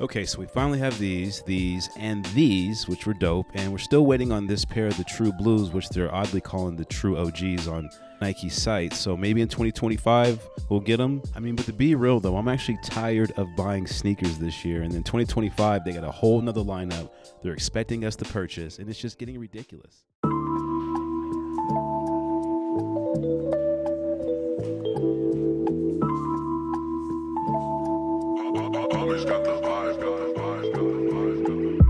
Okay, so we finally have these, and these, which were dope, and we're still waiting on this pair of the True Blues, which they're oddly calling the True OGs on Nike's site. So maybe in 2025 we'll get them. I mean, but to be real though, I'm actually tired of buying sneakers this year, and then 2025 they got a whole nother lineup they're expecting us to purchase, and it's just getting ridiculous. Always got the vibe, got the vibe, got the vibe, got the vibe.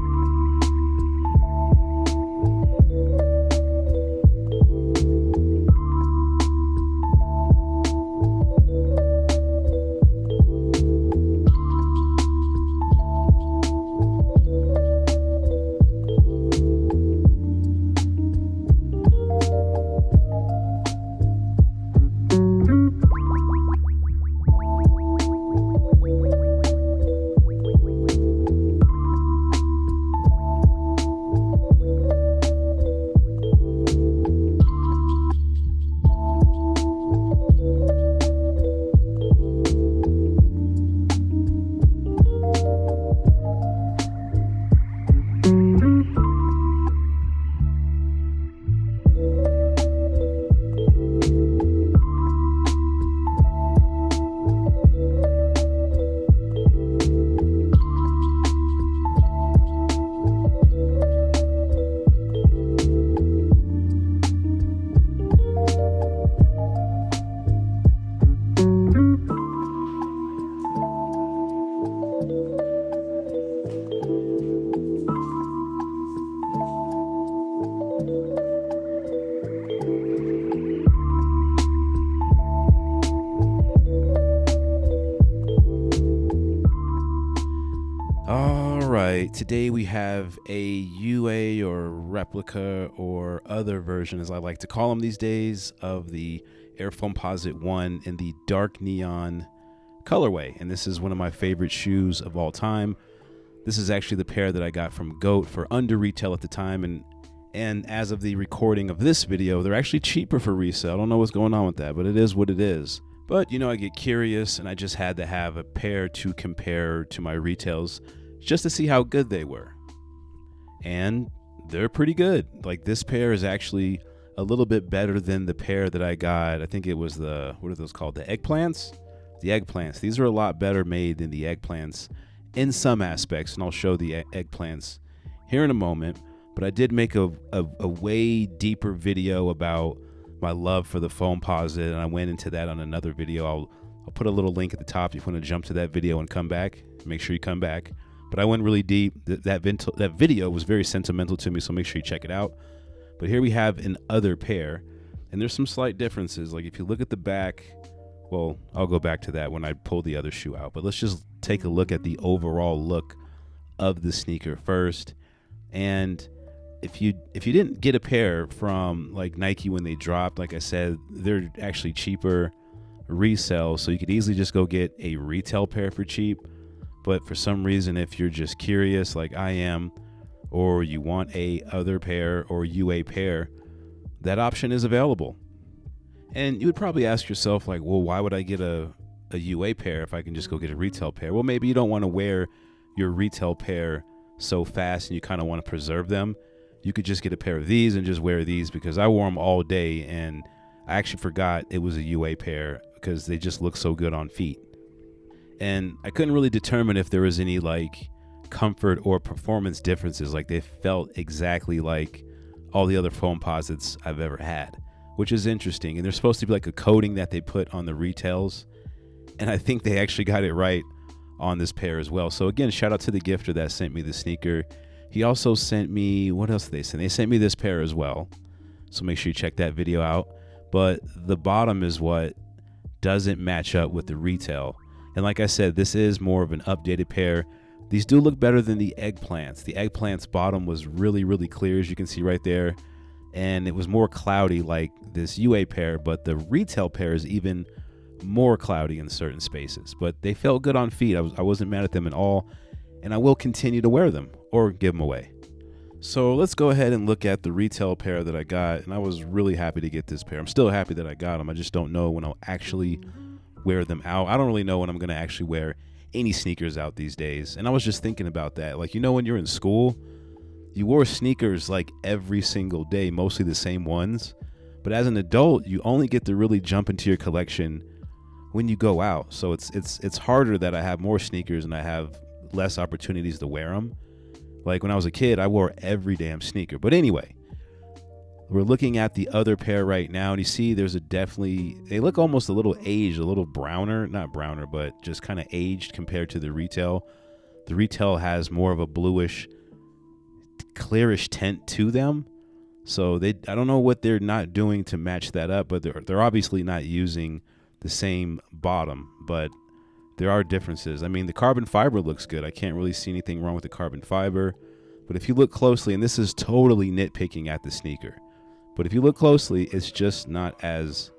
Today we have a UA or replica or other version, as I like to call them these days, of the Air Foamposite 1 in the dark neon colorway. And this is one of my favorite shoes of all time. This is actually the pair that I got from GOAT for under retail at the time. And as of the recording of this video, they're actually cheaper for resale. I don't know what's going on with that, but it is what it is. But, you know, I get curious, and I just had to have a pair to compare to my retails just to see how good they were. And they're pretty good. Like, this pair is actually a little bit better than the pair that I got. I think it was what are those called? The eggplants? The eggplants. These are a lot better made than the eggplants in some aspects, and I'll show the eggplants here in a moment. But I did make a way deeper video about my love for the Foamposite, and I went into that on another video. I'll put a little link at the top if you want to jump to that video and come back. Make sure you come back. But I went really deep. That video was very sentimental to me, so make sure you check it out. But here we have an other pair, and there's some slight differences. Like if you look at the back, well, I'll go back to that when I pull the other shoe out. But let's just take a look at the overall look of the sneaker first. And if you didn't get a pair from like Nike when they dropped, like I said, they're actually cheaper resale, so you could easily just go get a retail pair for cheap. But for some reason, if you're just curious like I am, or you want a other pair or UA pair, that option is available. And you would probably ask yourself like, well, why would I get a UA pair if I can just go get a retail pair? Well, maybe you don't want to wear your retail pair so fast and you kind of want to preserve them. You could just get a pair of these and just wear these, because I wore them all day and I actually forgot it was a UA pair because they just look so good on feet. And I couldn't really determine if there was any like comfort or performance differences. Like they felt exactly like all the other Foamposites I've ever had, which is interesting. And there's supposed to be like a coating that they put on the retails, and I think they actually got it right on this pair as well. So again, shout out to the gifter that sent me the sneaker. He also sent me, what else did they send? They sent me this pair as well. So make sure you check that video out. But the bottom is what doesn't match up with the retail. And like I said, this is more of an updated pair. These do look better than the eggplants. The eggplants bottom was really, really clear, as you can see right there. And it was more cloudy like this UA pair, but the retail pair is even more cloudy in certain spaces. But they felt good on feet. I wasn't mad at them at all. And I will continue to wear them or give them away. So let's go ahead and look at the retail pair that I got. And I was really happy to get this pair. I'm still happy that I got them. I just don't know when I'll actually wear them out. I don't really know when I'm going to actually wear any sneakers out these days. And I was just thinking about that. Like, when you're in school, you wore sneakers like every single day, mostly the same ones. But as an adult, you only get to really jump into your collection when you go out. So it's harder that I have more sneakers and I have less opportunities to wear them. Like when I was a kid, I wore every damn sneaker. But anyway, we're looking at the other pair right now, and you see there's they look almost a little aged, a little browner, not browner, but just kind of aged compared to the retail. The retail has more of a bluish, clearish tint to them. So I don't know what they're not doing to match that up, but they're obviously not using the same bottom, but there are differences. I mean, the carbon fiber looks good. I can't really see anything wrong with the carbon fiber, but if you look closely, and this is totally nitpicking at the sneaker, but if you look closely, it's just not as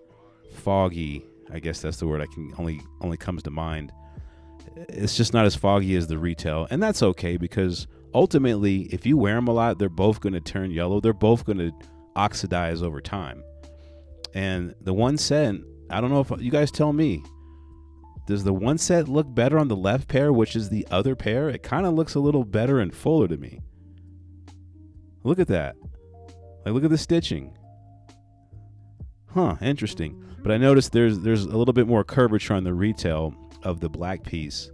foggy. I guess that's the word I can only comes to mind. It's just not as foggy as the retail, and that's okay, because ultimately, if you wear them a lot, they're both going to turn yellow. They're both going to oxidize over time. And the 1 cent, I don't know if you guys tell me, does the 1 cent look better on the left pair, which is the other pair? It kind of looks a little better and fuller to me. Look at that. Like, look at the stitching. Huh, interesting. But I noticed there's a little bit more curvature on the retail of the black piece.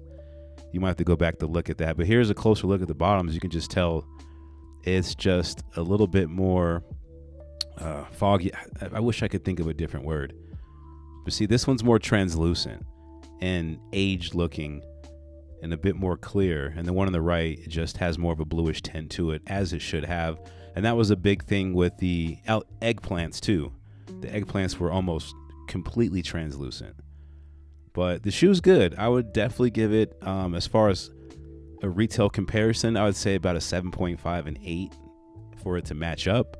You might have to go back to look at that. But here's a closer look at the bottoms. You can just tell it's just a little bit more foggy. I wish I could think of a different word. But see, this one's more translucent and aged looking and a bit more clear. And the one on the right just has more of a bluish tint to it, as it should have. And that was a big thing with the eggplants too. The eggplants were almost completely translucent. But the shoe's good. I would definitely give it, as far as a retail comparison, I would say about a 7.5 and 8 for it to match up.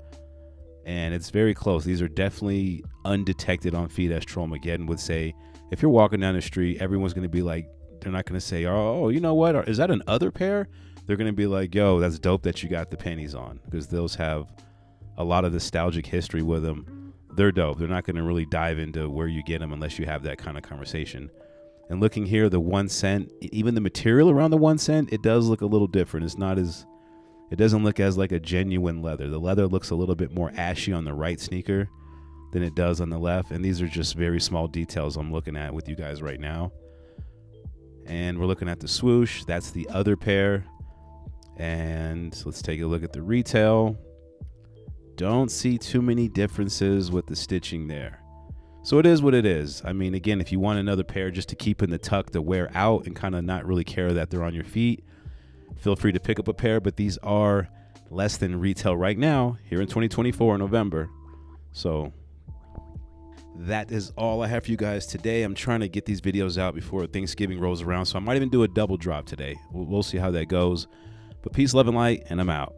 And it's very close. These are definitely undetected on feet, as Trollmageddon would say. If you're walking down the street, everyone's going to be like, they're not going to say, oh, you know what? Or, is that an other pair? They're going to be like, yo, that's dope that you got the pennies on, because those have a lot of nostalgic history with them. They're dope. They're not going to really dive into where you get them unless you have that kind of conversation. And looking here, the 1 cent, even the material around the 1 cent, it does look a little different. It doesn't look as like a genuine leather. The leather looks a little bit more ashy on the right sneaker than it does on the left. And these are just very small details I'm looking at with you guys right now. And we're looking at the swoosh. That's the other pair. And let's take a look at the retail. Don't see too many differences with the stitching there. So it is what it is. I mean, again, if you want another pair just to keep in the tuck to wear out and kind of not really care that they're on your feet, feel free to pick up a pair. But these are less than retail right now here in 2024 in November. So that is all I have for you guys today. I'm trying to get these videos out before Thanksgiving rolls around, so I might even do a double drop today. We'll see how that goes. But peace, love, and light, and I'm out.